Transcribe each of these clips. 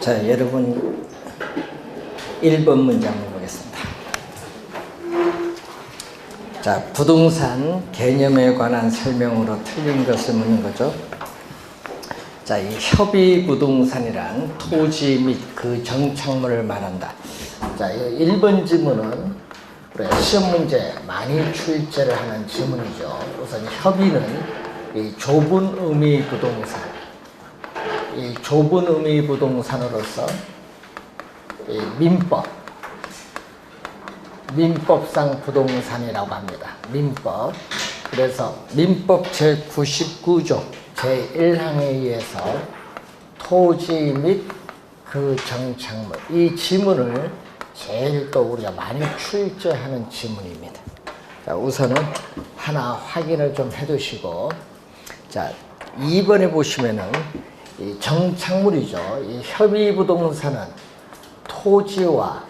자, 여러분 1번 문제 한번 보겠습니다. 자, 부동산 개념에 관한 설명으로 틀린 것을 묻는 거죠. 자, 이 협의부동산이란 토지 및 그 정착물을 말한다. 자, 1번 지문은 우리 시험 문제 많이 출제를 하는 지문이죠. 우선 협의는 이 좁은 의미 부동산, 이 좁은 의미 부동산으로서 이 민법상 부동산이라고 합니다. 민법. 그래서 민법 제99조 제1항에 의해서 토지 및 그 정착물, 이 지문을 제일 또 우리가 많이 출제하는 지문입니다. 자, 우선은 하나 확인을 좀 해두시고, 자, 2번에 보시면은 이 정착물이죠. 이 협의부동산은 토지와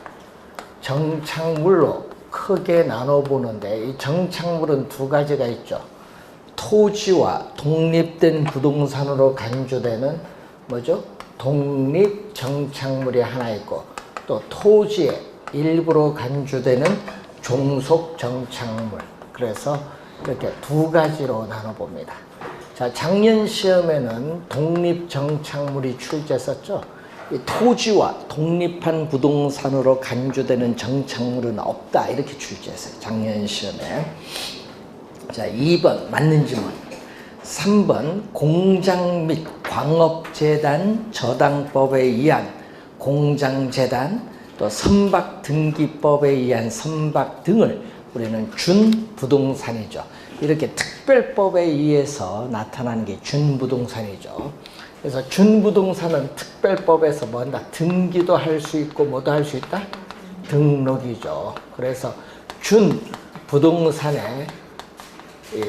정착물로 크게 나눠보는데, 이 정착물은 두 가지가 있죠. 토지와 독립된 부동산으로 간주되는 뭐죠? 독립 정착물이 하나 있고, 또 토지의 일부로 간주되는 종속 정착물. 그래서 이렇게 두 가지로 나눠봅니다. 자, 작년 시험에는 독립 정착물이 출제했었죠. 이 토지와 독립한 부동산으로 간주되는 정착물은 없다, 이렇게 출제했어요, 작년 시험에. 자, 2번 맞는 지문. 3번 공장 및 광업재단 저당법에 의한 공장재단, 또 선박등기법에 의한 선박 등을 우리는 준부동산이죠. 이렇게 특별법에 의해서 나타나는 게 준부동산이죠. 그래서 준부동산은 특별법에서 뭔가 등기도 할 수 있고 뭐도 할 수 있다? 등록이죠. 그래서 준부동산의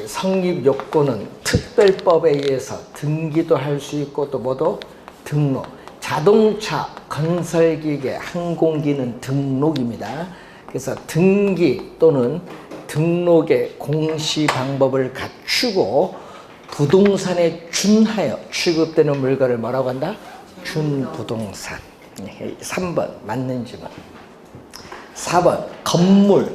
성립 요건은 특별법에 의해서 등기도 할 수 있고 또 뭐도? 등록. 자동차, 건설기계, 항공기는 등록입니다. 그래서 등기 또는 등록의 공시 방법을 갖추고 부동산에 준하여 취급되는 물건을 뭐라고 한다? 준부동산. 3번 맞는 지문. 4번 건물.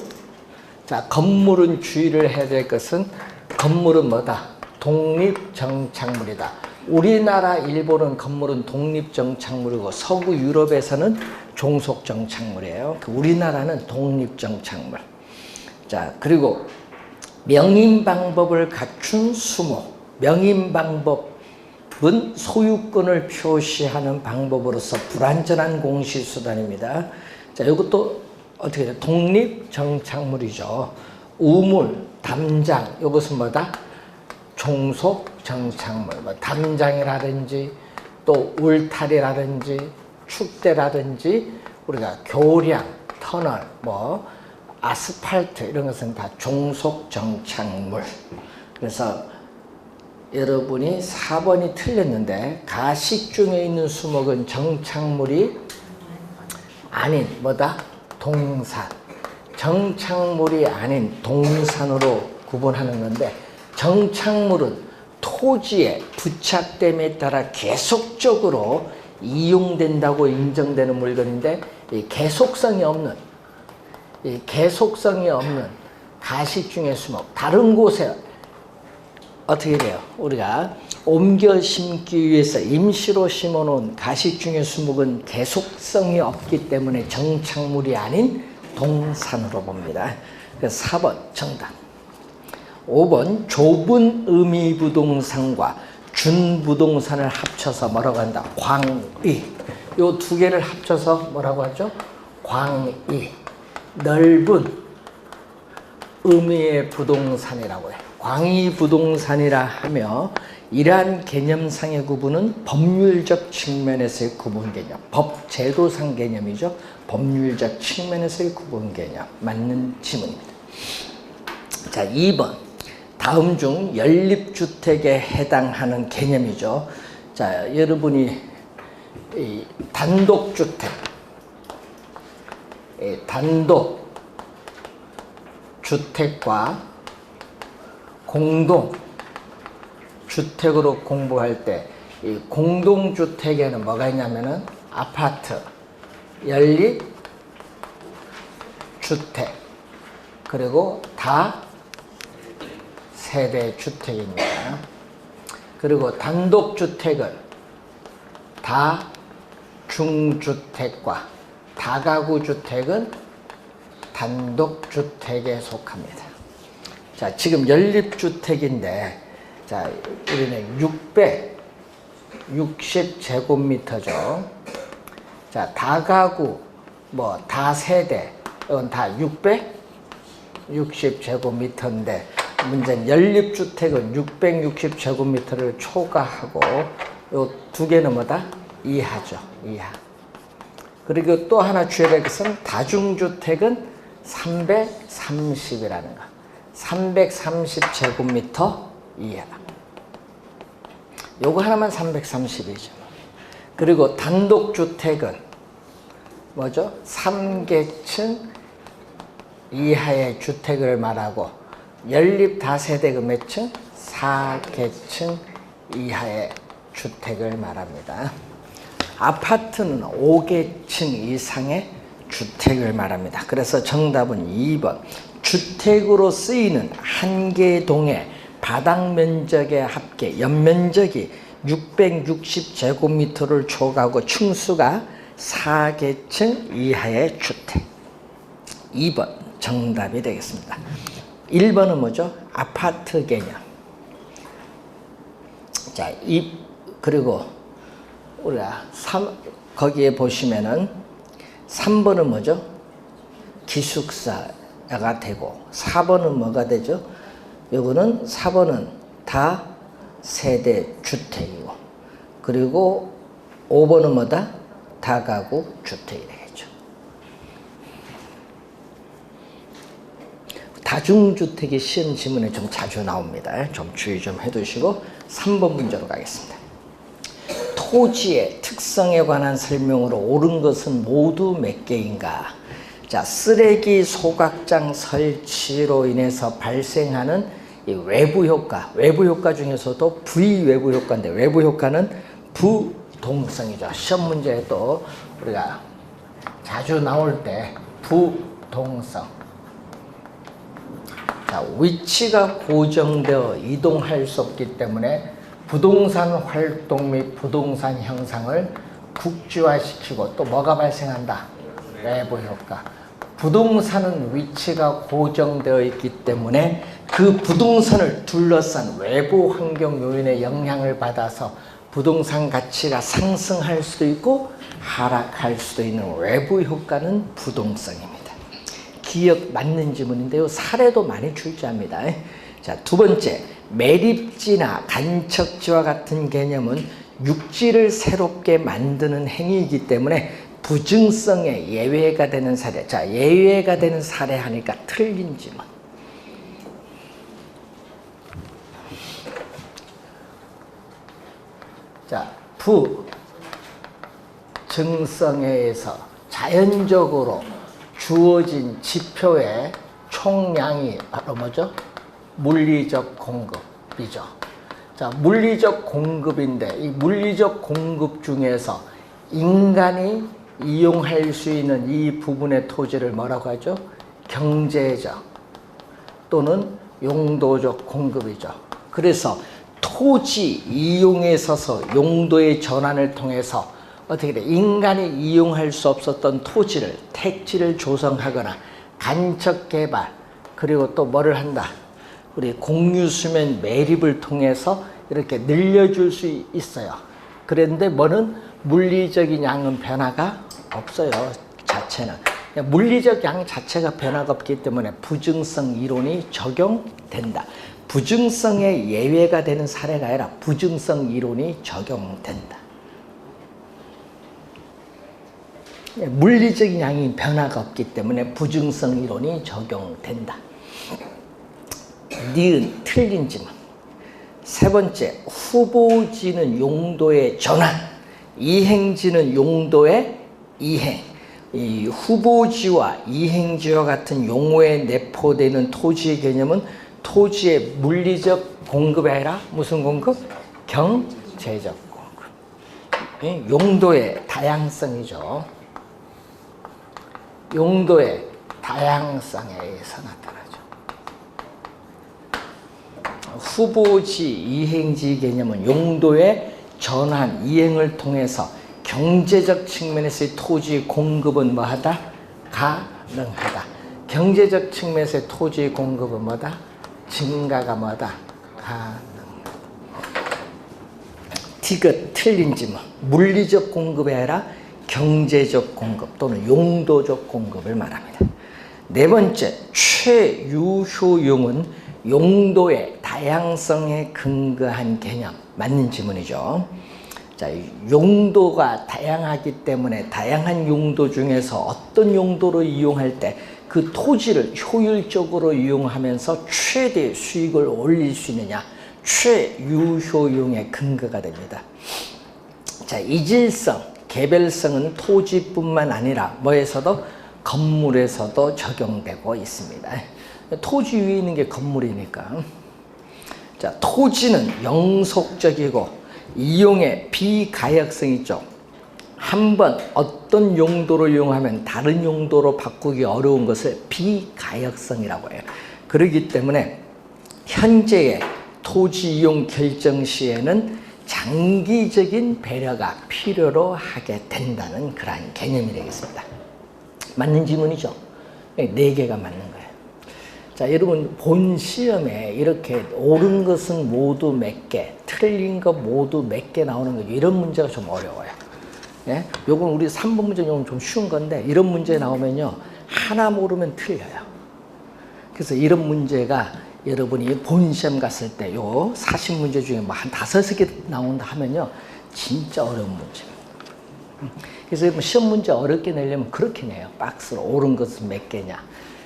자, 건물은 주의를 해야 될 것은, 건물은 뭐다? 독립정착물이다. 우리나라, 일본은 건물은 독립정착물이고 서구 유럽에서는 종속정착물이에요. 우리나라는 독립정착물. 자, 그리고 명인방법을 갖춘 수목. 명인방법은 소유권을 표시하는 방법으로서 불완전한 공시수단입니다. 자, 이것도 어떻게 돼요? 독립정착물이죠. 우물, 담장, 이것은 뭐다? 종속정착물. 뭐 담장이라든지 또 울타리라든지 축대라든지 우리가 교량, 터널, 뭐 아스팔트, 이런 것은 다 종속정착물. 그래서 여러분이 4번이 틀렸는데, 가식 중에 있는 수목은 정착물이 아닌 뭐다? 동산. 정착물이 아닌 동산으로 구분하는 건데, 정착물은 토지에 부착됨에 따라 계속적으로 이용된다고 인정되는 물건인데, 이 계속성이 없는 가식중의 수목, 다른 곳에 어떻게 돼요? 우리가 옮겨 심기 위해서 임시로 심어놓은 가식중의 수목은 계속성이 없기 때문에 정착물이 아닌 동산으로 봅니다. 그래서 4번 정답. 5번 좁은 의미 부동산과 준부동산을 합쳐서 뭐라고 한다? 광의. 요 두 개를 합쳐서 뭐라고 하죠? 광의. 넓은 의미의 부동산이라고 해요. 광의 부동산이라 하며, 이러한 개념상의 구분은 법률적 측면에서의 구분 개념, 법 제도상 개념이죠. 법률적 측면에서의 구분 개념. 맞는 지문입니다. 자, 2번. 다음 중 연립주택에 해당하는 개념이죠. 자, 여러분이 이 단독주택, 단독주택과 공동주택으로 공부할 때, 이 공동주택에는 뭐가 있냐면은 아파트, 연립, 주택, 그리고 다세대 주택입니다. 그리고 단독주택은 다중주택과 다가구주택은 단독주택에 속합니다. 자, 지금 연립주택인데, 자, 우리는 660제곱미터죠. 자, 다가구, 다세대, 이건 다 660제곱미터인데, 문제는 연립주택은 660제곱미터를 초과하고, 요 두 개는 뭐다? 이하죠. 이하. 그리고 또 하나 주의해야 될 것은 다중주택은 330이라는 거. 330제곱미터 이하. 요거 하나만 330이죠. 그리고 단독주택은 뭐죠? 3계층 이하의 주택을 말하고, 연립 다세대가 몇 층? 4계층 이하의 주택을 말합니다. 아파트는 5계층 이상의 주택을 말합니다. 그래서 정답은 2번. 주택으로 쓰이는 한 개의 동의 바닥 면적의 합계 연면적이 660제곱미터를 초과하고 층수가 4계층 이하의 주택. 2번 정답이 되겠습니다. 1번은 뭐죠? 아파트 개념. 자, 그리고 우리가 거기에 보시면은 3번은 뭐죠? 기숙사가 되고, 4번은 뭐가 되죠? 요거는 4번은 다 세대 주택이고, 그리고 5번은 뭐다? 다가구 주택이 되겠죠. 다중주택이 시험 지문에 좀 자주 나옵니다. 좀 주의 좀 해두시고 3번 문제로 가겠습니다. 토지의 특성에 관한 설명으로 옳은 것은 모두 몇 개인가? 자, 쓰레기 소각장 설치로 인해서 발생하는 이 외부 효과, 외부 효과 중에서도 부외부 효과인데, 외부 효과는 부동성이죠. 시험 문제에도 우리가 자주 나올 때 부동성. 자, 위치가 고정되어 이동할 수 없기 때문에 부동산 활동 및 부동산 형상을 국지화시키고, 또 뭐가 발생한다? 외부 효과. 부동산은 위치가 고정되어 있기 때문에 그 부동산을 둘러싼 외부 환경 요인의 영향을 받아서 부동산 가치가 상승할 수도 있고 하락할 수도 있는 외부 효과는 부동성입니다. 기억 맞는 지문인데요. 사례도 많이 출제합니다. 자, 두 번째, 매립지나 간척지와 같은 개념은 육지를 새롭게 만드는 행위이기 때문에 부증성의 예외가 되는 사례. 자, 예외가 되는 사례 하니까 틀린 지문. 자, 부증성에 의해서 자연적으로 주어진 지표의 총량이 바로 뭐죠? 물리적 공급이죠. 자, 물리적 공급인데, 이 물리적 공급 중에서 인간이 이용할 수 있는 이 부분의 토지를 뭐라고 하죠? 경제적 또는 용도적 공급이죠. 그래서 토지 이용에 있어서 용도의 전환을 통해서 어떻게 돼? 인간이 이용할 수 없었던 토지를, 택지를 조성하거나 간척 개발, 그리고 또 뭐를 한다? 우리 공유수면 매립을 통해서 이렇게 늘려줄 수 있어요. 그런데 뭐는 물리적인 양은 변화가 없어요. 자체는. 물리적 양 자체가 변화가 없기 때문에 부증성 이론이 적용된다. 부증성의 예외가 되는 사례가 아니라 부증성 이론이 적용된다. 물리적인 양이 변화가 없기 때문에 부증성 이론이 적용된다. 니은 틀린 지문. 세 번째, 후보지는 용도의 전환, 이행지는 용도의 이행. 이 후보지와 이행지와 같은 용어에 내포되는 토지의 개념은 토지의 물리적 공급이 아니라 무슨 공급? 경제적 공급. 용도의 다양성이죠. 용도의 다양성에 의해서 나타나죠. 후보지, 이행지 개념은 용도의 전환, 이행을 통해서 경제적 측면에서의 토지 공급은 뭐하다? 가능하다. 경제적 측면에서의 토지 공급은 뭐다? 증가가 뭐다? 가능하다. 디귿 틀린지 뭐 물리적 공급이 아니라 경제적 공급 또는 용도적 공급을 말합니다. 네 번째, 최유효용은 용도의 다양성에 근거한 개념. 맞는 지문이죠. 자, 용도가 다양하기 때문에 다양한 용도 중에서 어떤 용도로 이용할 때 그 토지를 효율적으로 이용하면서 최대 수익을 올릴 수 있느냐, 최유효용의 근거가 됩니다. 자, 이질성, 개별성은 토지뿐만 아니라 뭐에서도 건물에서도 적용되고 있습니다. 토지 위에 있는 게 건물이니까. 자, 토지는 영속적이고 이용의 비가역성이 있죠. 한번 어떤 용도로 이용하면 다른 용도로 바꾸기 어려운 것을 비가역성이라고 해요. 그렇기 때문에 현재의 토지 이용 결정 시에는 장기적인 배려가 필요로 하게 된다는 그러한 개념이 되겠습니다. 맞는 지문이죠? 네 개가 맞는 거예요. 자, 여러분 본 시험에 이렇게 옳은 것은 모두 몇 개, 틀린 것 모두 몇 개 나오는 거죠. 이런 문제가 좀 어려워요. 예? 요건 우리 3번 문제 요건 좀 쉬운 건데 이런 문제 나오면요. 하나 모르면 틀려요. 그래서 이런 문제가 여러분이 본 시험 갔을 때 요 40문제 중에 뭐 한 5개 나온다 하면요. 진짜 어려운 문제입니다. 그래서 시험 문제 어렵게 내려면 그렇게 내요. 박스로 옳은 것은 몇 개냐.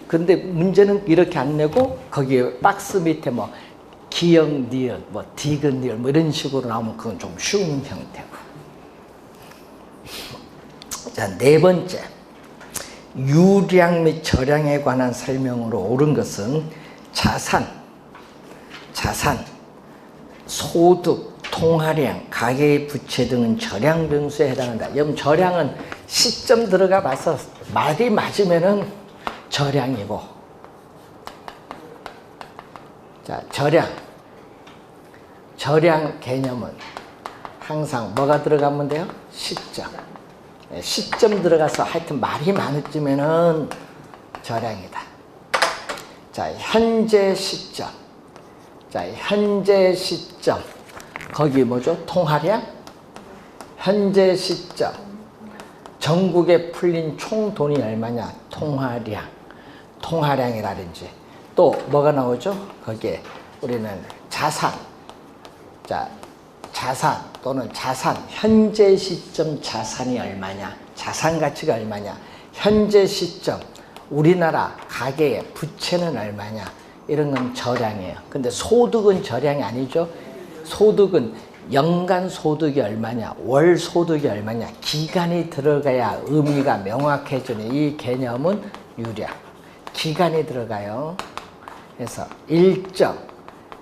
근데 문제는 이렇게 안 내고 거기에 박스 밑에 뭐 기역, 니을, 뭐 디귿, 니을 뭐 이런 식으로 나오면 그건 좀 쉬운 형태고. 자, 네 번째. 유량 및 절량에 관한 설명으로 옳은 것은 자산, 소득, 통화량, 가계의 부채 등은 절량 변수에 해당한다. 여러분 절량은 시점 들어가 봐서 말이 맞으면은 절량이고, 자, 절량 개념은 항상 뭐가 들어가면 돼요? 시점. 시점 들어가서 하여튼 말이 많으면은 절량이다. 자, 현재 시점. 자, 현재 시점. 거기 뭐죠? 통화량? 현재 시점. 전국에 풀린 총 돈이 얼마냐? 통화량. 통화량이라든지. 또 뭐가 나오죠? 거기에 우리는 자산. 자, 자산 또는 자산. 현재 시점 자산이 얼마냐? 자산 가치가 얼마냐? 현재 시점. 우리나라 가계의 부채는 얼마냐? 이런 건 절량이에요. 근데 소득은 절량이 아니죠. 소득은 연간 소득이 얼마냐, 월 소득이 얼마냐, 기간이 들어가야 의미가 명확해지는 이 개념은 유량. 기간이 들어가요. 그래서 일정,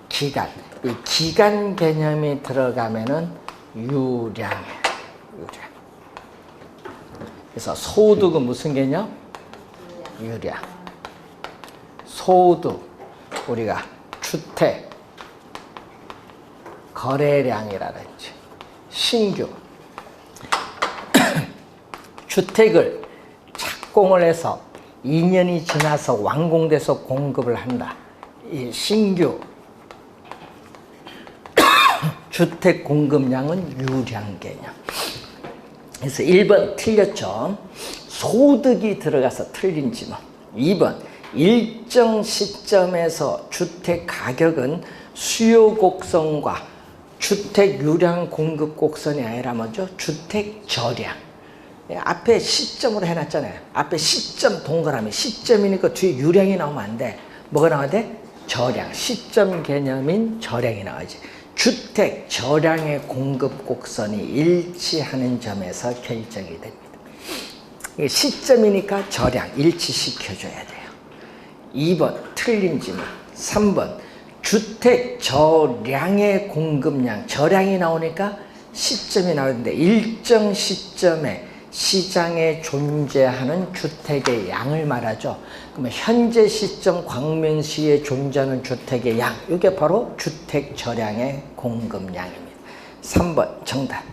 기간. 이 기간 개념이 들어가면은 유량이에요. 유량. 그래서 소득은 무슨 개념? 유량. 소득, 우리가 주택, 거래량이라든지 신규 주택을 착공을 해서 2년이 지나서 완공돼서 공급을 한다. 이 신규 주택 공급량은 유량 개념. 그래서 1번 틀렸죠. 소득이 들어가서 틀린 지문. 2번 일정 시점에서 주택 가격은 수요 곡선과 주택 유량 공급 곡선이 아니라 뭐죠? 주택 저량. 앞에 시점으로 해놨잖아요. 앞에 시점 동그라미. 시점이니까 뒤에 유량이 나오면 안 돼. 뭐가 나와야 돼? 저량. 시점 개념인 저량이 나와야지. 주택 저량의 공급 곡선이 일치하는 점에서 결정이 됩니다. 시점이니까 저량 일치시켜줘야 돼요. 2번 틀린 지문. 3번 주택 저량의 공급량. 저량이 나오니까 시점이 나오는데 일정 시점에 시장에 존재하는 주택의 양을 말하죠. 그러면 현재 시점 광명시에 존재하는 주택의 양, 이게 바로 주택 절량의 공급량입니다. 3번 정답.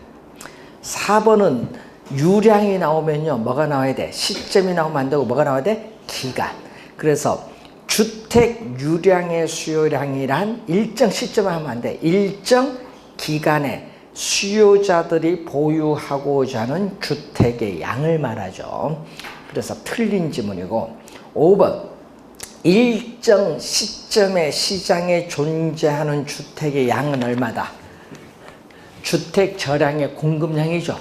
4번은 유량이 나오면요, 뭐가 나와야 돼? 시점이 나오면 안 되고 뭐가 나와야 돼? 기간. 그래서 주택 유량의 수요량이란 일정 시점에 하면 안 돼. 일정 기간에 수요자들이 보유하고자 하는 주택의 양을 말하죠. 그래서 틀린 지문이고, 5번 일정 시점에 시장에 존재하는 주택의 양은 얼마다? 주택 절량의 공급량이죠.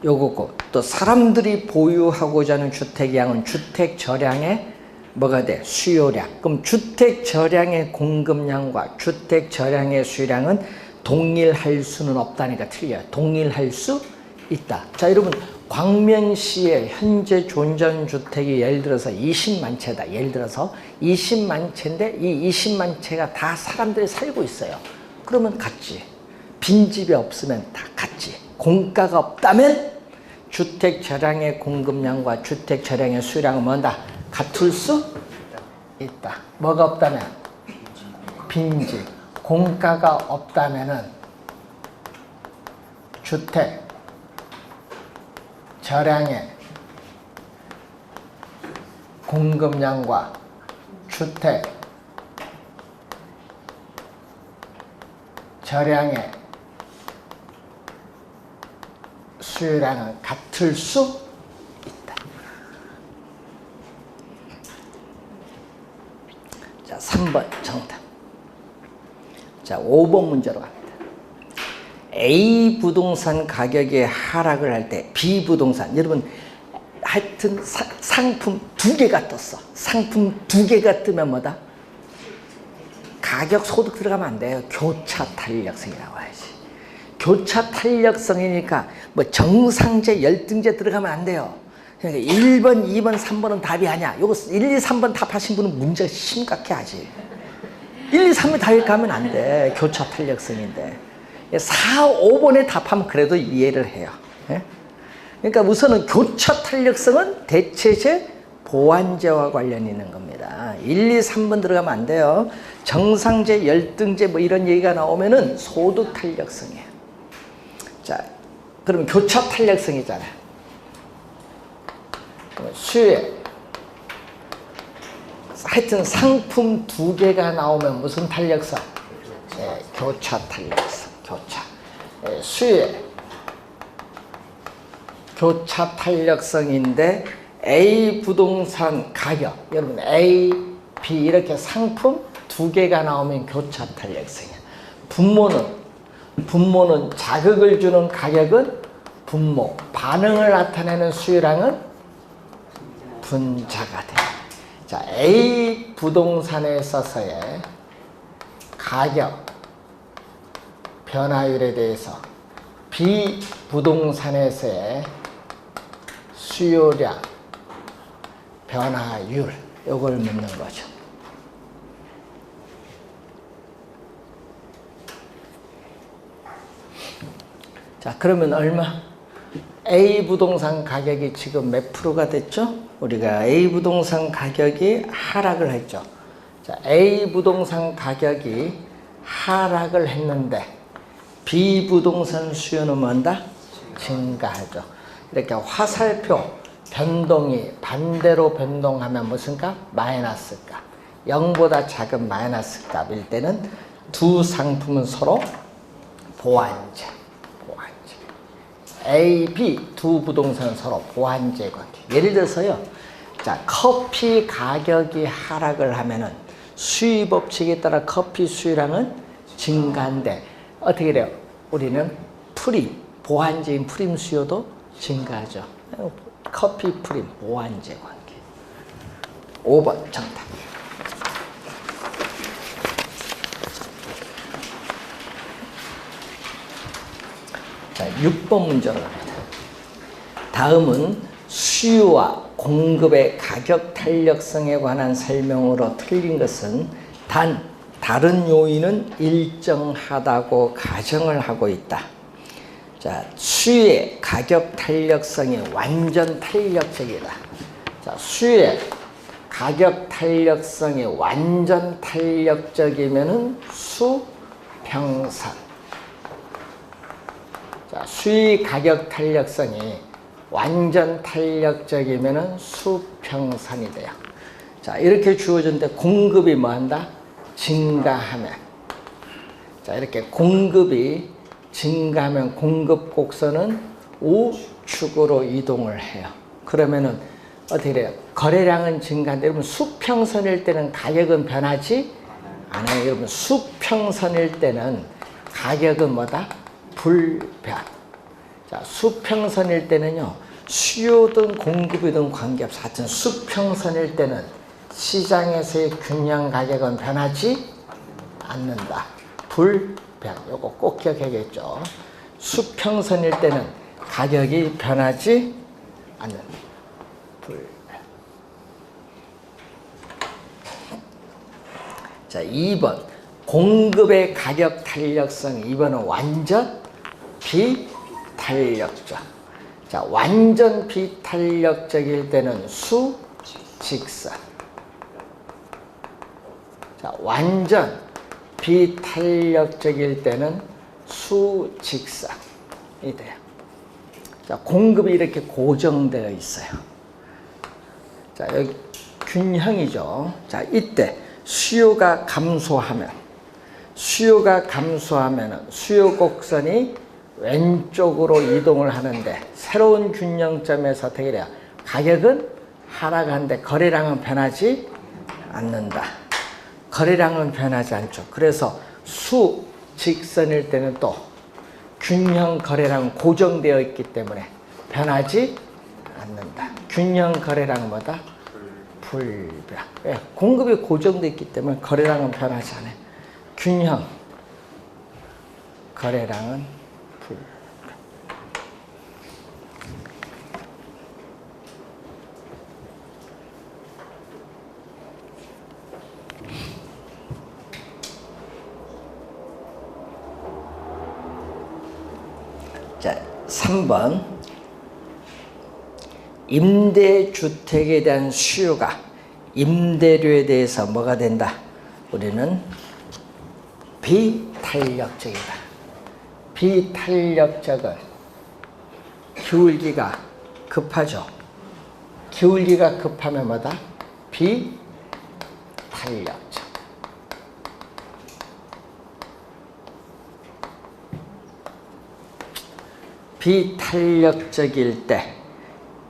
요거고, 또 사람들이 보유하고자 하는 주택의 양은 주택 절량의 뭐가 돼? 수요량. 그럼 주택 절량의 공급량과 주택 절량의 수요량은 동일할 수는 없다니까 틀려요. 동일할 수 있다. 자, 여러분, 광명시에 현재 존재하는 주택이 예를 들어서 20만 채다. 예를 들어서 20만 채인데 이 20만 채가 다 사람들이 살고 있어요. 그러면 같지. 빈집이 없으면 다 같지. 공가가 없다면 주택 절량의 공급량과 주택 절량의 수요량은 뭔다? 같을 수 있다. 뭐가 없다면? 빈집. 공가가 없다면은 주택 절량의 공급량과 주택 절량의 수요량은 같을 수 있다. 자, 3번 정답. 자, 5번 문제로 갑니다. A 부동산 가격이 하락을 할 때 B 부동산, 여러분 하여튼 상품 두 개가 떴어. 상품 두 개가 뜨면 뭐다? 가격 소득 들어가면 안 돼요. 교차 탄력성이 나와야지. 교차 탄력성이니까 뭐 정상제, 열등제 들어가면 안 돼요. 그러니까 1번, 2번, 3번은 답이 아니야. 요거 1, 2, 3번 답하신 분은 문제가 심각해 하지. 1, 2, 3번 답 가면 안 돼. 교차 탄력성인데. 4, 5번에 답하면 그래도 이해를 해요. 그러니까 우선은 교차 탄력성은 대체제 보완제와 관련이 있는 겁니다. 1, 2, 3번 들어가면 안 돼요. 정상제, 열등제 뭐 이런 얘기가 나오면은 소득 탄력성이에요. 자, 그러면 교차 탄력성이잖아요. 수요에 하여튼 상품 두 개가 나오면 무슨 탄력성? 교차 탄력성. 교차. 수요에 교차 탄력성인데 A 부동산 가격, 여러분 A, B 이렇게 상품 두 개가 나오면 교차 탄력성이야. 분모는 자극을 주는 가격은 분모, 반응을 나타내는 수요량은 분자가 돼. 자, A 부동산에 있어서의 가격 변화율에 대해서 B 부동산에서의 수요량 변화율, 이걸 묻는 거죠. 자, 그러면 얼마? A 부동산 가격이 지금 몇 프로가 됐죠? 우리가 A 부동산 가격이 하락을 했죠. 자, A 부동산 가격이 하락을 했는데 B 부동산 수요는 뭔다? 증가하죠. 이렇게 화살표 변동이 반대로 변동하면 무슨 값? 마이너스 값. 0보다 작은 마이너스 값일 때는 두 상품은 서로 보완제. A, B 두 부동산은 서로 보완제 관계. 예를 들어서요. 자, 커피 가격이 하락을 하면은 수입 법칙에 따라 커피 수요량은 증가한데 어떻게 돼요? 우리는 프림, 보완제인 프림 수요도 증가하죠. 커피 프림 보완제 관계. 5번 정답. 자, 6번 문제로 갑니다. 다음은 수요와 공급의 가격 탄력성에 관한 설명으로 틀린 것은 다른 요인은 일정하다고 가정을 하고 있다. 자, 수유의 가격 탄력성이 완전 탄력적이다. 자, 수유의 가격 탄력성이 완전 탄력적이면은 수평선. 자, 수의 가격 탄력성이 완전 탄력적이면은 수평선이 돼요. 자, 이렇게 주어졌는데 공급이 뭐 한다? 증가하면. 자, 이렇게 공급이 증가하면 공급 곡선은 우측으로 이동을 해요. 그러면은 어떻게 돼요? 거래량은 증가한데 여러분 수평선일 때는 가격은 변하지 않아요. 여러분 수평선일 때는 가격은 뭐다? 불변. 자, 수평선일 때는요, 수요든 공급이든 관계없어. 하여튼 수평선일 때는 시장에서의 균형 가격은 변하지 않는다. 불변. 요거 꼭 기억해야겠죠. 수평선일 때는 가격이 변하지 않는다. 불변. 자, 2번. 공급의 가격 탄력성. 2번은 완전 비탄력적. 자, 완전 비탄력적일 때는 수직선. 자, 완전 비탄력적일 때는 수직선이 돼요. 자, 공급이 이렇게 고정되어 있어요. 자, 여기 균형이죠. 자, 이때 수요가 감소하면 수요 곡선이 왼쪽으로 이동을 하는데 새로운 균형점에서 어떻게 돼요? 가격은 하락하는데 거래량은 변하지 않는다. 거래량은 변하지 않죠. 그래서 수직선일 때는 또 균형 거래량은 고정되어 있기 때문에 변하지 않는다. 균형 거래량은 뭐다? 불변. 왜? 공급이 고정되어 있기 때문에 거래량은 변하지 않아요. 균형 거래량은 불변. 자, 3번. 임대주택에 대한 수요가 임대료에 대해서 뭐가 된다? 우리는 비탄력적이다. 비탄력적은 기울기가 급하죠. 기울기가 급하면 뭐다? 비탄력적. 비탄력적일 때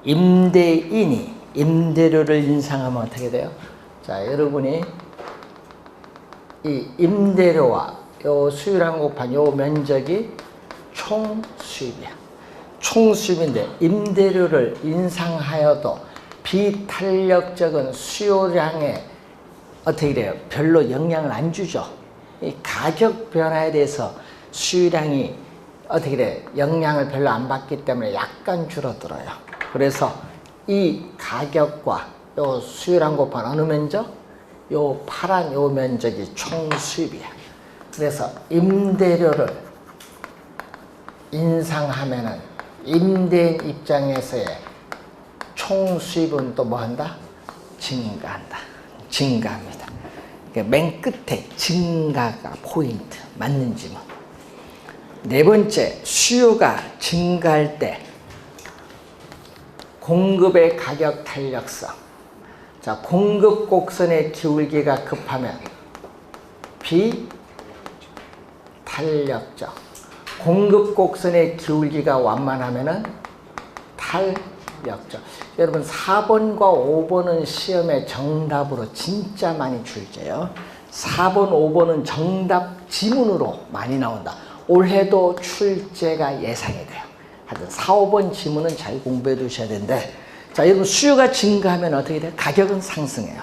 임대인이 임대료를 인상하면 어떻게 돼요? 자, 여러분이 이 임대료와 요 수요량 곱한 요 면적이 총 수입이야. 총 수입인데 임대료를 인상하여도 비탄력적은 수요량에 어떻게 돼요? 별로 영향을 안 주죠. 이 가격 변화에 대해서 수요량이 어떻게 돼? 영향을 별로 안 받기 때문에 약간 줄어들어요. 그래서 이 가격과 요 수요량 곱한 어느 면적? 요 파란 요 면적이 총 수입이야. 그래서 임대료를 인상하면은 임대인 입장에서의 총 수입은 또 뭐 한다? 증가한다. 증가합니다. 맨 끝에 증가가 포인트. 맞는지 뭐. 네 번째, 수요가 증가할 때 공급의 가격 탄력성. 자, 공급 곡선의 기울기가 급하면 비탄력적. 공급 곡선의 기울기가 완만하면은 탄력적. 여러분 4번과 5번은 시험에 정답으로 진짜 많이 출제요. 4번, 5번은 정답 지문으로 많이 나온다. 올해도 출제가 예상이 돼요. 하여튼 4, 5번 지문은 잘 공부해 두셔야 되는데, 자, 여러분 수요가 증가하면 어떻게 돼요? 가격은 상승해요.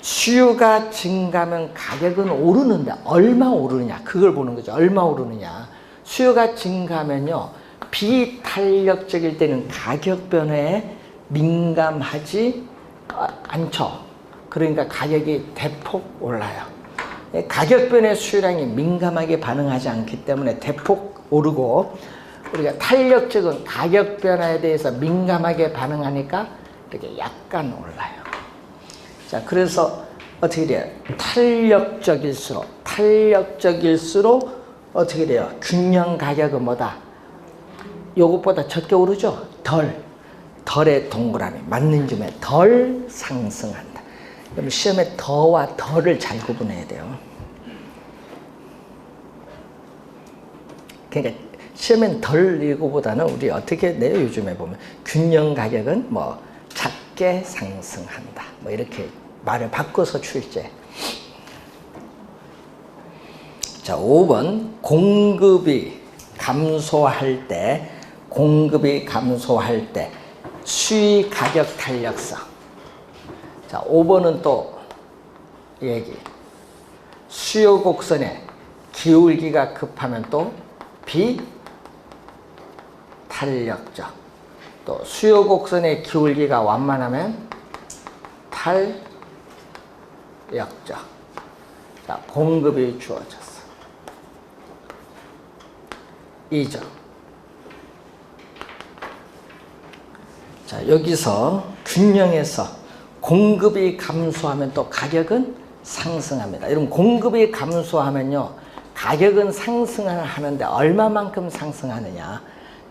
수요가 증가하면 가격은 오르는데 얼마 오르느냐? 그걸 보는 거죠. 얼마 오르느냐? 수요가 증가하면요, 비탄력적일 때는 가격 변화에 민감하지 않죠. 그러니까 가격이 대폭 올라요. 가격 변화에 수요량이 민감하게 반응하지 않기 때문에 대폭 오르고, 우리가 탄력적은 가격 변화에 대해서 민감하게 반응하니까 이렇게 약간 올라요. 자, 그래서 어떻게 돼요? 탄력적일수록 어떻게 돼요? 균형 가격은 뭐다? 요것보다 적게 오르죠? 덜의 동그라미 맞는 줌에 덜 상승한다. 그럼 시험에 더와 덜을 잘 구분해야 돼요. 그러니까 시험엔 덜 이거보다는 우리 어떻게 내요? 요즘에 보면 균형 가격은 뭐 작게 상승한다. 뭐 이렇게 말을 바꿔서 출제. 자, 5번 공급이 감소할 때 수의 가격 탄력성. 자, 5번은 또 얘기. 수요 곡선에 기울기가 급하면 또 비탄력적. 또 수요 곡선의 기울기가 완만하면 탄력적. 자, 공급이 주어졌어. 2점. 자, 여기서 균형에서 공급이 감소하면 또 가격은 상승합니다. 여러분, 공급이 감소하면요, 가격은 상승을 하는데 얼마만큼 상승하느냐?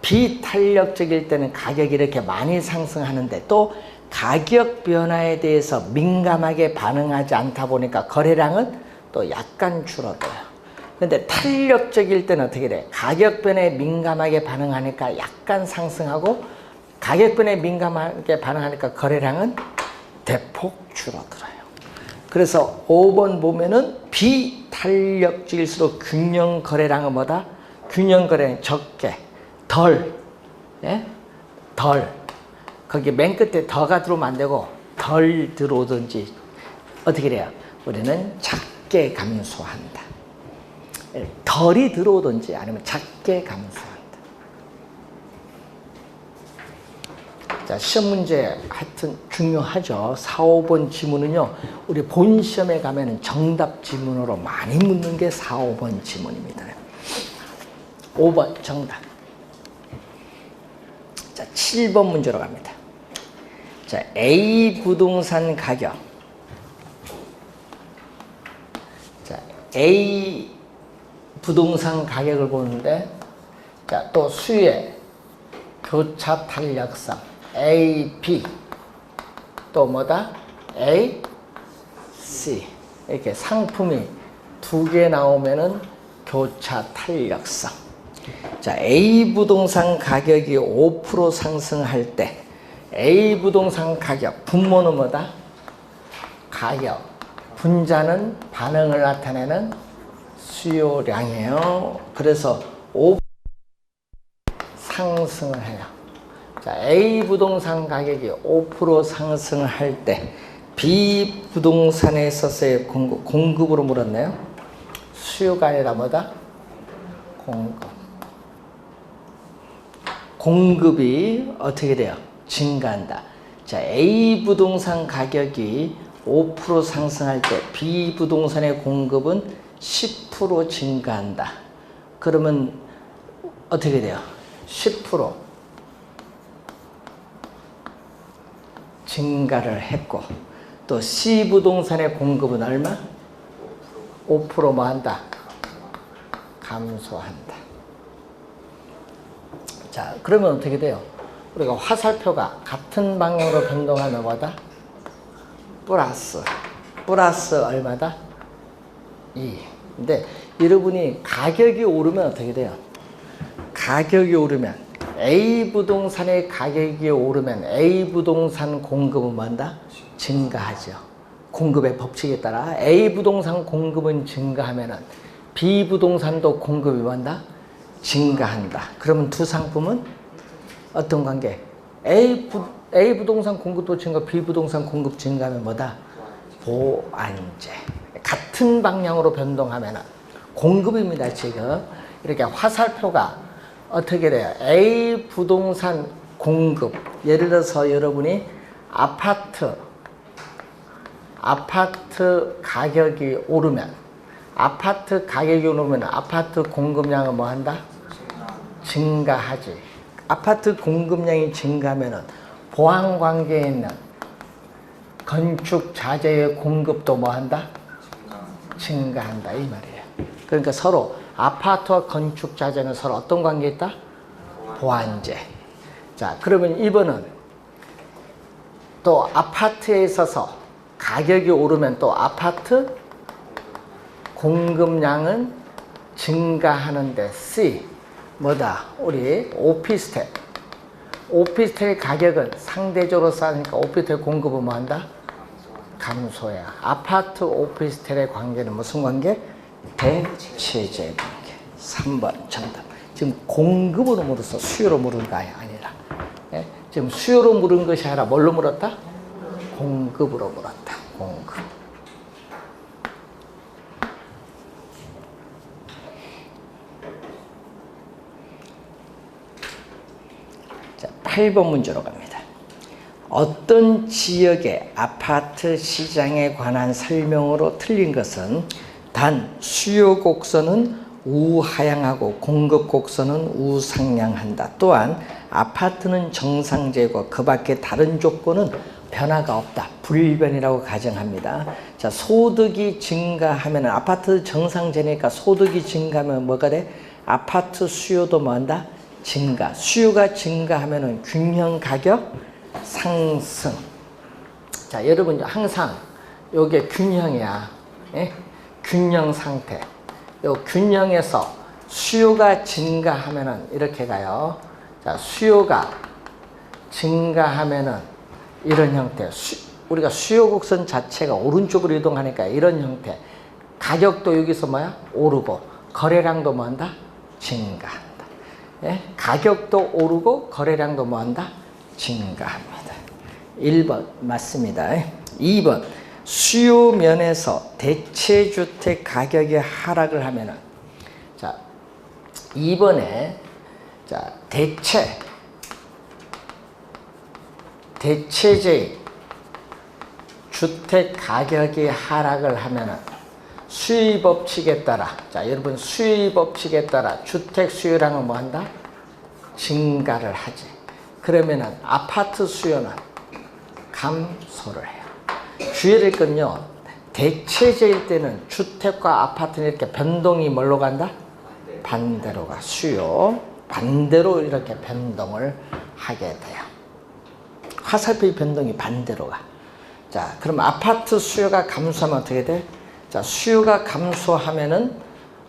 비탄력적일 때는 가격이 이렇게 많이 상승하는데 또 가격 변화에 대해서 민감하게 반응하지 않다 보니까 거래량은 또 약간 줄어들어요. 근데 탄력적일 때는 어떻게 돼? 가격 변화에 민감하게 반응하니까 약간 상승하고 가격 변화에 민감하게 반응하니까 거래량은 대폭 줄어들어요. 그래서 5번 보면은 비탄력적일수록 균형 거래량은 뭐다? 균형 거래량이 적게, 덜, 예? 덜. 거기 맨 끝에 더가 들어오면 안 되고 덜 들어오든지 어떻게 돼요? 우리는 작게 감소한다. 덜이 들어오든지 아니면 작게 감소한다. 자, 시험 문제 하여튼 중요하죠. 4, 5번 지문은요, 우리 본 시험에 가면은 정답 지문으로 많이 묻는 게 4, 5번 지문입니다. 5번 정답. 자, 7번 문제로 갑니다. 자, A 부동산 가격. 자, A 부동산 가격을 보는데, 자, 또 수의 교차 탄력성 A, B, 또 뭐다? A, C. 이렇게 상품이 두 개 나오면은 교차 탄력성. 자, A 부동산 가격이 5% 상승할 때 A 부동산 가격, 분모는 뭐다? 가격. 분자는 반응을 나타내는 수요량이에요. 그래서 5% 상승을 해요. 자, A 부동산 가격이 5% 상승할 때 B 부동산에 있어서의 공급으로 물었네요. 수요가 아니라 뭐다? 공급이 어떻게 돼요? 증가한다. 자, A 부동산 가격이 5% 상승할 때 B 부동산의 공급은 10% 증가한다. 그러면 어떻게 돼요? 10% 증가를 했고, 또 C 부동산의 공급은 얼마? 5% 뭐 한다? 감소한다. 자, 그러면 어떻게 돼요? 우리가 화살표가 같은 방향으로 변동하면 뭐다? 플러스 얼마다? 2. 근데 여러분이 가격이 오르면 어떻게 돼요? 가격이 오르면 A 부동산의 가격이 오르면 A 부동산 공급은 뭐한다? 증가하죠. 공급의 법칙에 따라 A 부동산 공급은 증가하면은 B 부동산도 공급이 뭐한다? 증가한다. 그러면 두 상품은 어떤 관계? A 부동산 공급도 증가, B 부동산 공급 증가하면 뭐다? 보완제. 같은 방향으로 변동하면은 공급입니다, 지금. 이렇게 화살표가 어떻게 돼요? A 부동산 공급. 예를 들어서 여러분이 아파트 가격이 오르면 아파트 공급량은 뭐 한다? 증가하지. 아파트 공급량이 증가하면은 보안 관계에 있는 건축 자재의 공급도 뭐 한다? 증가한다 이 말이에요. 그러니까 서로 아파트와 건축 자재는 서로 어떤 관계에 있다? 보완제. 자, 그러면 2번은 또 아파트에 있어서 가격이 오르면 또 아파트 공급량은 증가하는데 C 뭐다? 우리 오피스텔. 오피스텔 가격은 상대적으로 싸니까 오피스텔 공급은 뭐 한다? 감소야. 아파트 오피스텔의 관계는 무슨 관계? 대체제 관계. 3번 정답. 지금 공급으로 물었어. 수요로 물은 거 아니라. 예? 지금 수요로 물은 것이 아니라 뭘로 물었다? 공급으로 물었다. 공급. 자, 8번 문제로 갑니다. 어떤 지역의 아파트 시장에 관한 설명으로 틀린 것은 단 수요 곡선은 우하향하고 공급 곡선은 우상향한다. 또한 아파트는 정상제고 그 밖에 다른 조건은 변화가 없다. 불변이라고 가정합니다. 자, 소득이 증가하면 아파트 정상제니까 소득이 증가하면 뭐가 돼? 아파트 수요도 뭐 한다? 증가. 수요가 증가하면 균형 가격 상승. 자, 여러분 항상 요게 균형이야. 예? 균형 상태. 요 균형에서 수요가 증가하면은 이렇게 가요. 자, 수요가 증가하면은 이런 형태. 우리가 수요 곡선 자체가 오른쪽으로 이동하니까 이런 형태. 가격도 여기서 뭐야? 오르고 거래량도 뭐 한다? 증가한다. 예? 가격도 오르고 거래량도 뭐 한다? 증가합니다. 1번 맞습니다. 2번 수요 면에서 대체주택 가격이 하락을 하면은 자 2번에 자 대체제의 주택 가격이 하락을 하면은 수요 법칙에 따라 자 여러분 수요 법칙에 따라 주택 수요량은 뭐 한다? 증가를 하지. 그러면은 아파트 수요는 감소를 해요. 주의할 건요. 대체제일 때는 주택과 아파트는 이렇게 변동이 뭘로 간다? 반대로 가. 수요 반대로 이렇게 변동을 하게 돼요. 화살표의 변동이 반대로 가. 자, 그럼 아파트 수요가 감소하면 어떻게 돼? 자, 수요가 감소하면은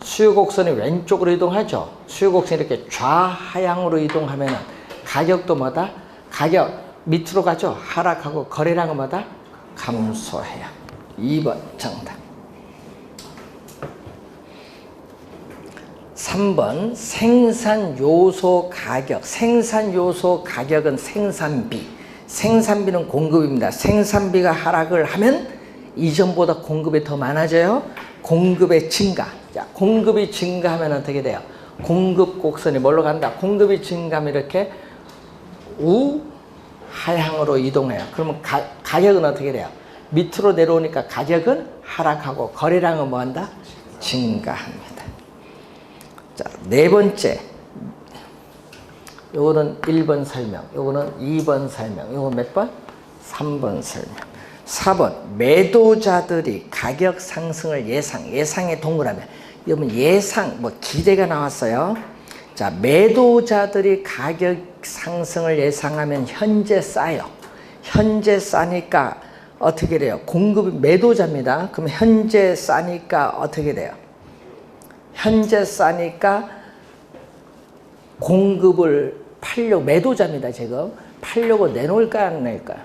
수요 곡선이 왼쪽으로 이동하죠. 수요 곡선이 이렇게 좌하향으로 이동하면은 가격도 뭐다? 가격 밑으로 가죠. 하락하고 거래량은 뭐다? 감소해요. 2번 정답. 3번 생산 요소 가격. 생산 요소 가격은 생산비. 생산비는 공급입니다. 생산비가 하락을 하면 이전보다 공급이 더 많아져요. 공급의 증가. 자, 공급이 증가하면 어떻게 돼요? 공급 곡선이 뭘로 간다? 공급이 증가하면 이렇게 우하향으로 이동해요. 그러면 가격은 어떻게 돼요? 밑으로 내려오니까 가격은 하락하고 거래량은 뭐 한다? 증가합니다. 자, 네 번째. 요거는 1번 설명, 요거는 2번 설명, 요거 몇 번? 3번 설명. 4번 매도자들이 가격 상승을 예상의 동그라미. 여러분 예상 뭐 기대가 나왔어요. 자, 매도자들이 가격 상승을 예상하면 현재 싸요. 현재 싸니까 어떻게 돼요? 공급이 매도자입니다. 그럼 현재 싸니까 어떻게 돼요? 현재 싸니까 공급을 팔려고 매도자입니다. 지금 팔려고 내놓을까 안 낼까?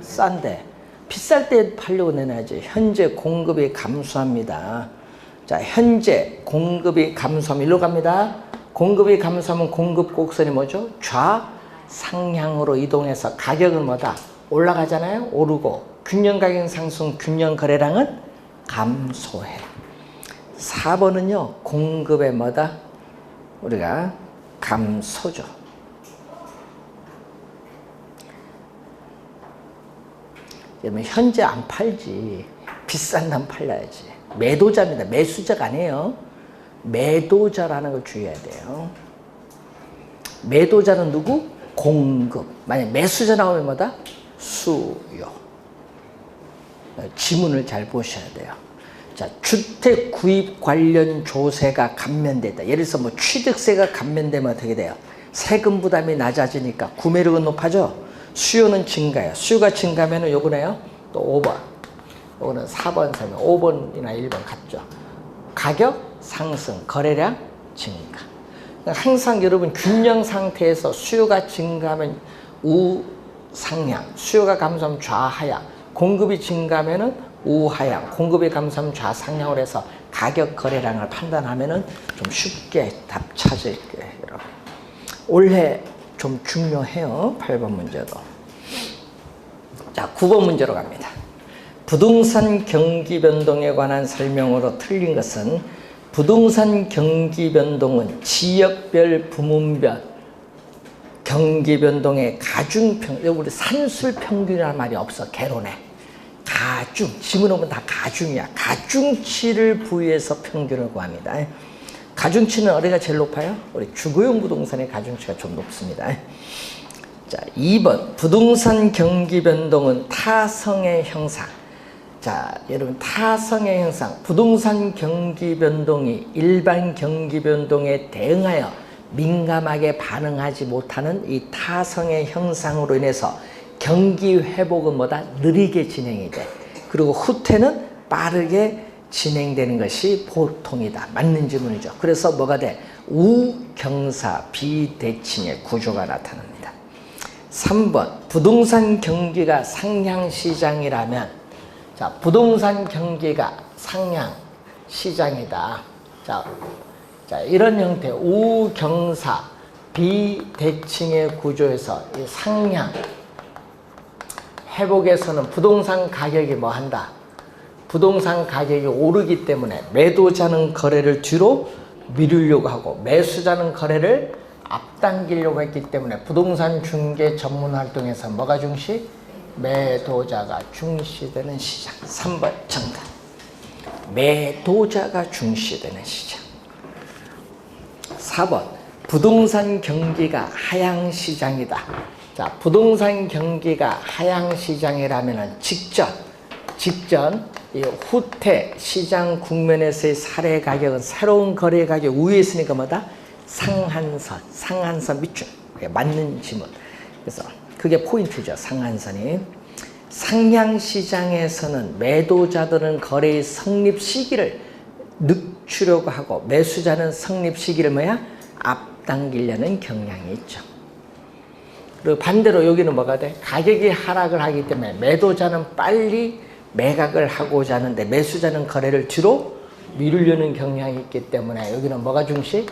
싼데 비쌀 때 팔려고 내놔야지. 현재 공급이 감소합니다. 자, 현재 공급이 감소하면 일로 갑니다. 공급이 감소하면 공급 곡선이 뭐죠? 좌상향으로 이동해서 가격은 뭐다? 올라가잖아요. 오르고 균형 가격 상승, 균형 거래량은 감소해. 4번은요. 공급의 뭐다? 우리가 감소죠. 여러분 현재 안 팔지. 비싼 데 팔려야지. 매도자입니다. 매수자가 아니에요. 매도자라는 걸 주의해야 돼요. 매도자는 누구? 공급. 만약 매수자 나오면 뭐다? 수요. 지문을 잘 보셔야 돼요. 자, 주택 구입 관련 조세가 감면됐다. 예를 들어서 뭐 취득세가 감면되면 어떻게 돼요? 세금 부담이 낮아지니까 구매력은 높아져. 수요는 증가해요. 수요가 증가하면 요거네요. 또 5번. 요거는 4번 설명. 5번이나 1번 같죠. 가격 상승, 거래량 증가. 항상 여러분 균형 상태에서 수요가 증가하면 우상향, 수요가 감소하면 좌하향, 공급이 증가하면 우하향, 공급이 감소하면 좌상향으로 해서 가격 거래량을 판단하면 좀 쉽게 답 찾을 거예요. 여러분. 올해 좀 중요해요. 8번 문제도. 자, 9번 문제로 갑니다. 부동산 경기 변동에 관한 설명으로 틀린 것은 부동산 경기 변동은 지역별, 부문별 경기 변동의 가중평, 우리 산술평균이라는 말이 없어, 개론에. 가중, 지문 오면 다 가중이야. 가중치를 부여해서 평균을 구합니다. 가중치는 어디가 제일 높아요? 우리 주거용 부동산의 가중치가 좀 높습니다. 자, 2번 부동산 경기 변동은 타성의 형상. 자, 여러분 타성의 형상, 부동산 경기 변동이 일반 경기 변동에 대응하여 민감하게 반응하지 못하는 이 타성의 형상으로 인해서 경기 회복은 뭐다? 느리게 진행이 돼. 그리고 후퇴는 빠르게 진행되는 것이 보통이다. 맞는 질문이죠. 그래서 뭐가 돼? 우경사 비대칭의 구조가 나타납니다. 3번 부동산 경기가 상향 시장이라면, 자, 부동산 경기가 상향 시장이다. 자, 이런 형태 우경사 비대칭의 구조에서 이 상향 회복에서는 부동산 가격이 뭐 한다? 부동산 가격이 오르기 때문에 매도자는 거래를 뒤로 미루려고 하고 매수자는 거래를 앞당기려고 했기 때문에 부동산 중개 전문 활동에서 뭐가 중시? 매도자가 중시되는 시장. 3번 정답. 매도자가 중시되는 시장. 4번 부동산 경기가 하향 시장이다. 자, 부동산 경기가 하향 시장이라면 직전 이 후퇴 시장 국면에서의 사례 가격은 새로운 거래 가격 위에 있으니까 뭐다? 상한선 밑줄. 그게 맞는 지문. 그래서 그게 포인트죠. 상한선이. 상향 시장에서는 매도자들은 거래의 성립 시기를 늦추려고 하고 매수자는 성립 시기를 뭐야? 앞당기려는 경향이 있죠. 그리고 반대로 여기는 뭐가 돼? 가격이 하락을 하기 때문에 매도자는 빨리 매각을 하고자 하는데 매수자는 거래를 뒤로 미루려는 경향이 있기 때문에 여기는 뭐가 중시?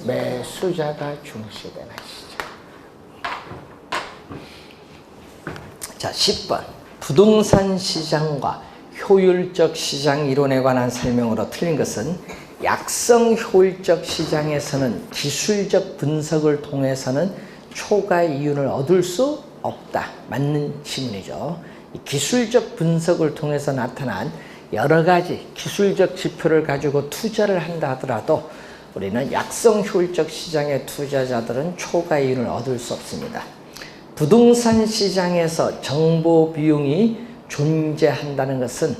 매수자가 중시되는 시장. 자, 10번 부동산 시장과 효율적 시장 이론에 관한 설명으로 틀린 것은 약성 효율적 시장에서는 기술적 분석을 통해서는 초과 이윤을 얻을 수 없다. 맞는 지문이죠. 이 기술적 분석을 통해서 나타난 여러 가지 기술적 지표를 가지고 투자를 한다 하더라도 우리는 약성 효율적 시장의 투자자들은 초과 이윤을 얻을 수 없습니다. 부동산 시장에서 정보 비용이 존재한다는 것은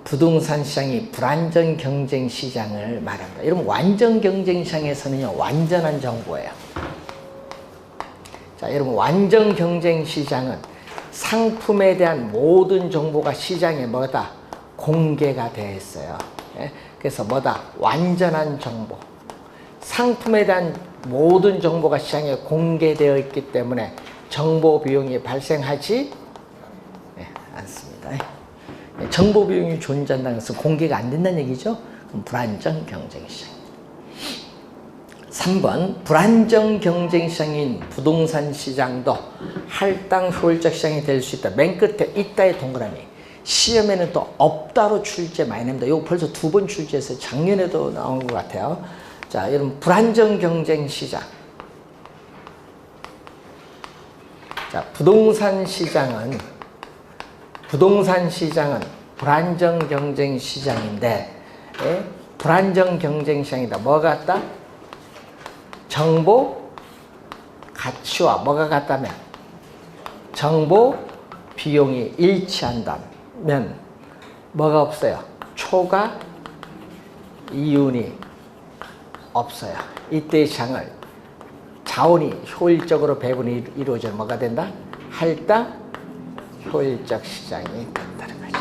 부동산 시장이 불안정 경쟁 시장을 말합니다. 여러분 완전 경쟁 시장에서는요 완전한 정보예요. 자, 여러분 완전 경쟁 시장은 상품에 대한 모든 정보가 시장에 뭐다? 공개가 되어 있어요. 예? 그래서 뭐다? 완전한 정보. 상품에 대한 모든 정보가 시장에 공개되어 있기 때문에 정보 비용이 발생하지 않습니다. 정보 비용이 존재한다는 것은 공개가 안 된다는 얘기죠. 그럼 불안정 경쟁 시장. 3번 불안정 경쟁 시장인 부동산 시장도 할당 효율적 시장이 될 수 있다. 맨 끝에 있다의 동그라미. 시험에는 또 없다로 출제 많이 냅니다. 이거 벌써 2번 출제해서 작년에도 나온 것 같아요. 자, 여러분 불안정 경쟁 시장. 자, 부동산 시장은 불안정 경쟁 시장인데, 예? 불안정 경쟁 시장이다. 뭐 같다? 정보 가치와 뭐가 같다면 정보 비용이 일치한다면 뭐가 없어요? 초과 이윤이 없어요. 이때 시장을 자원이 효율적으로 배분이 이루어져 뭐가 된다? 할당 효율적 시장이 된다는 거죠.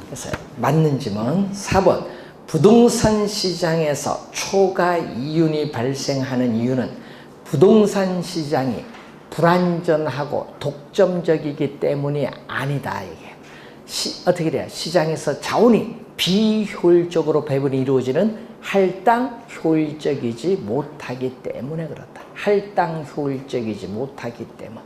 그래서 맞는 질문 4번 부동산 시장에서 초과 이윤이 발생하는 이유는 부동산 시장이 불안전하고 독점적이기 때문이 아니다. 이게 어떻게 돼요? 시장에서 자원이 비효율적으로 배분이 이루어지는 할당 효율적이지 못하기 때문에 그렇다. 할당 효율적이지 못하기 때문.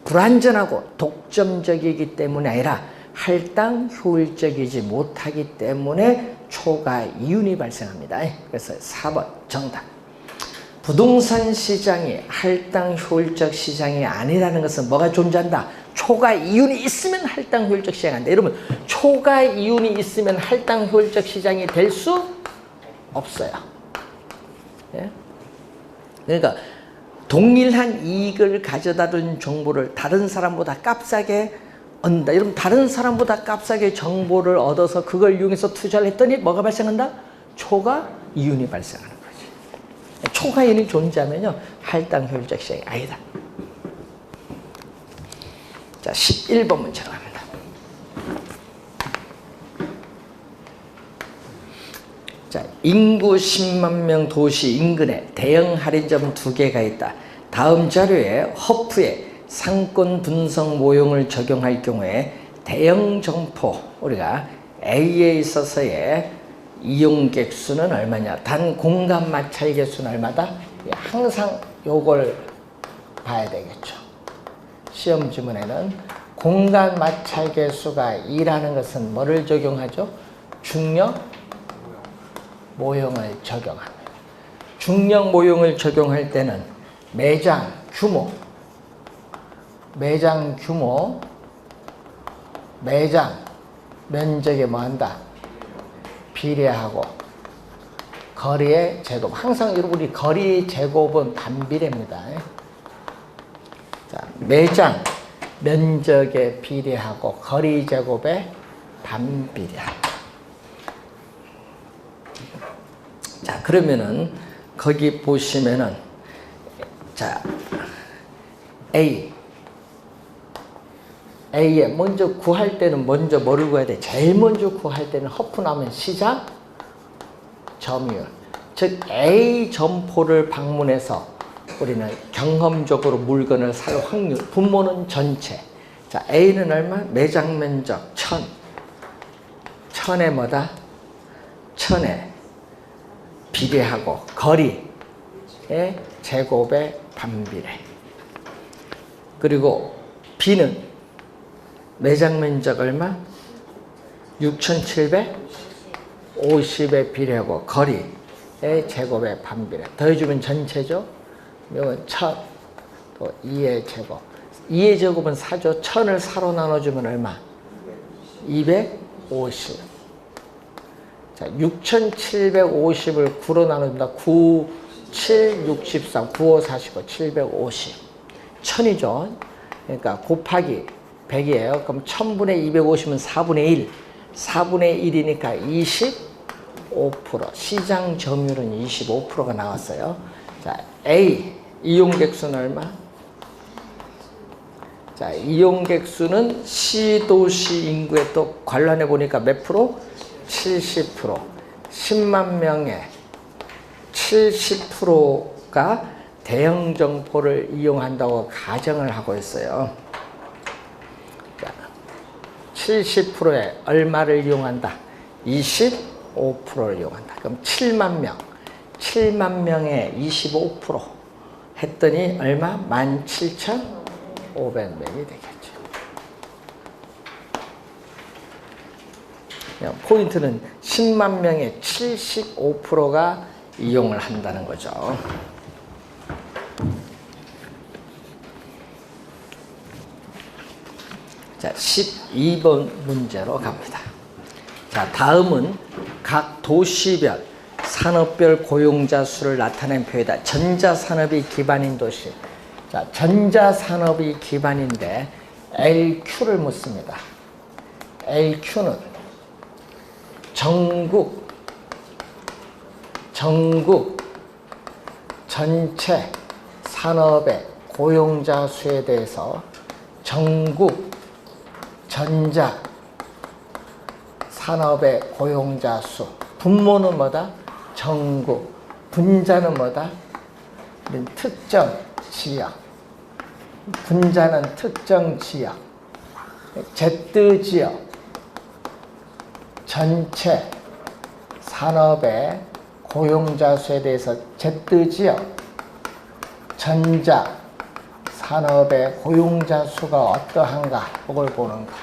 불안전하고 독점적이기 때문이 아니라 할당 효율적이지 못하기 때문에 초과 이윤이 발생합니다. 그래서 4번 정답. 부동산 시장이 할당 효율적 시장이 아니라는 것은 뭐가 존재한다? 초과 이윤이 있으면 할당 효율적 시장이 안 돼. 여러분, 초과 이윤이 있으면 할당 효율적 시장이 될 수 없어요. 예? 그러니까 동일한 이익을 가져다 준 정보를 다른 사람보다 값싸게 얻는다. 여러분, 다른 사람보다 값싸게 정보를 얻어서 그걸 이용해서 투자를 했더니 뭐가 발생한다? 초과 이윤이 발생하는 거지. 초과 이윤이 존재하면요, 할당 효율적 시장이 아니다. 자, 11번 문제 갑니다. 자, 인구 10만 명 도시 인근에 대형 할인점 2개가 있다. 다음 자료에 허프의 상권 분석 모형을 적용할 경우에 대형 점포 우리가 A에 있어서의 이용객 수는 얼마냐? 단 공간 마찰 개수는 얼마다? 항상 요걸 봐야 되겠죠. 시험 지문에는 공간 마찰 개수가 2라는 것은 뭐를 적용하죠? 중력 모형을 적용합니다. 중력 모형을 적용할 때는 매장 규모, 매장 면적에 뭐한다? 비례하고 거리의 제곱. 항상 여러분이 거리 제곱은 반비례입니다. 자, 매장 면적에 비례하고 거리 제곱에 반비례합니다. 자, 그러면은 거기 보시면은 자, A에 먼저 구할 때는 먼저 뭐를 구해야 돼? 제일 먼저 구할 때는 허프 나오면 시작 점유율. 즉 A 점포를 방문해서 우리는 경험적으로 물건을 살 확률, 분모는 전체. 자, A는 얼마? 매장 면적 1000. 1000에 뭐다? 1000에 비례하고 거리의 제곱에 반비례. 그리고 B는 매장 면적 얼마? 6750에 비례하고 거리의 제곱에 반비례. 더해주면 전체죠. 이건 1000, 또 2의 제곱. 2의 제곱은 4죠. 1000을 4로 나눠주면 얼마? 250. 자, 6750을 9로 나눠줍니다. 9, 7, 63, 9, 5, 49, 750. 1000이죠. 그러니까 곱하기 100이에요. 그럼 1000분의 250은 4분의 1. 4분의 1이니까 25%. 시장 점유율은 25%가 나왔어요. 자, A. 이용객 수는 얼마? 자, 이용객 수는 시도시 인구에 또 관련해 보니까 몇 프로? 70%. 10만 명의 70%가 대형 점포를 이용한다고 가정을 하고 있어요. 70%에 얼마를 이용한다? 25%를 이용한다. 그럼 7만 명. 7만 명에 25% 했더니 얼마? 17,500명이 되겠죠. 포인트는 10만 명에 75%가 이용을 한다는 거죠. 자, 12번 문제로 갑니다. 자, 다음은 각 도시별, 산업별 고용자 수를 나타낸 표이다. 전자산업이 기반인 도시. 자, 전자산업이 기반인데 LQ를 묻습니다. LQ는 전국 전체 산업의 고용자 수에 대해서 전국 전자 산업의 고용자 수. 분모는 뭐다? 전국. 분자는 뭐다? 특정 지역. 분자는 특정 지역. Z 지역. 전체 산업의 고용자 수에 대해서 Z 지역 전자 산업의 고용자 수가 어떠한가 그걸 보는 거.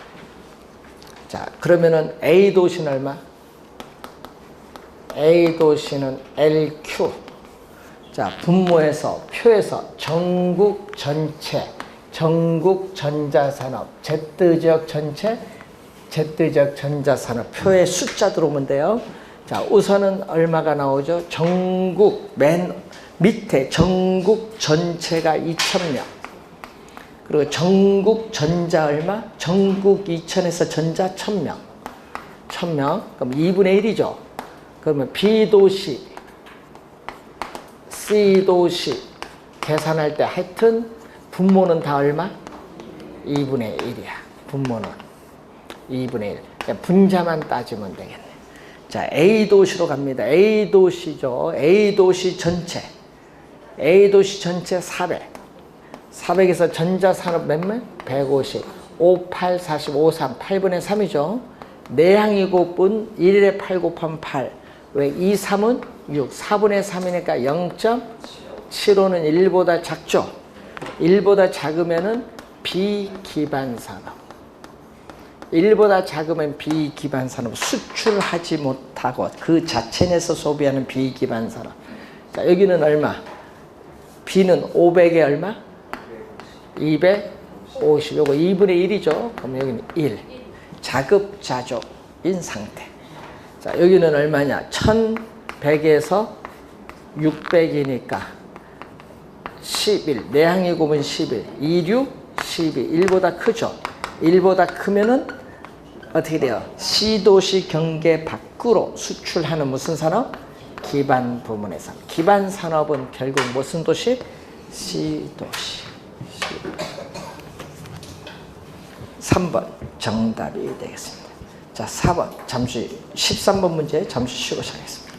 자, 그러면은 A 도시는 얼마? A 도시는 LQ. 자, 분모에서 표에서 전국 전체 전국 전자산업 Z 지역 전체 Z 지역 전자산업 표에 숫자 들어오면 돼요. 자, 우선은 얼마가 나오죠? 전국 맨 밑에 전국 전체가 2,000명. 그리고 전국 전자 얼마? 전국 2,000에서 전자 1,000명. 1,000명. 그럼 2분의 1이죠. 그러면 B도시, C도시 계산할 때 하여튼 분모는 다 얼마? 2분의 1이야. 분모는 2분의 1. 그러니까 분자만 따지면 되겠네. 자, A도시로 갑니다. A도시죠. A도시 전체. A도시 전체 400. 400에서 전자산업 몇몇? 150. 5, 8, 40, 5, 3. 8분의 3이죠. 내항이 곱분 1에 8 곱하면 8. 왜? 2, 3은 6. 4분의 3이니까 0.75는 1보다 작죠. 1보다 작으면은 비기반산업. 1보다 작으면 비기반산업. 수출하지 못하고 그 자체 내에서 소비하는 비기반산업. 자, 여기는 얼마? B는 500에 얼마? 250. 요거 2분의 1이죠. 그럼 여기는 1. 자급자족인 상태. 자, 여기는 얼마냐? 1100에서 600이니까 11. 내항이 곱은 11. 26, 12. 1보다 크죠. 1보다 크면은 어떻게 돼요? C도시 경계 밖으로 수출하는 무슨 산업? 기반 부문의 산업. 기반 산업은 결국 무슨 도시? C도시. 3번 정답이 되겠습니다. 자, 4번 잠시 13번 문제 잠시 쉬고 시작하겠습니다.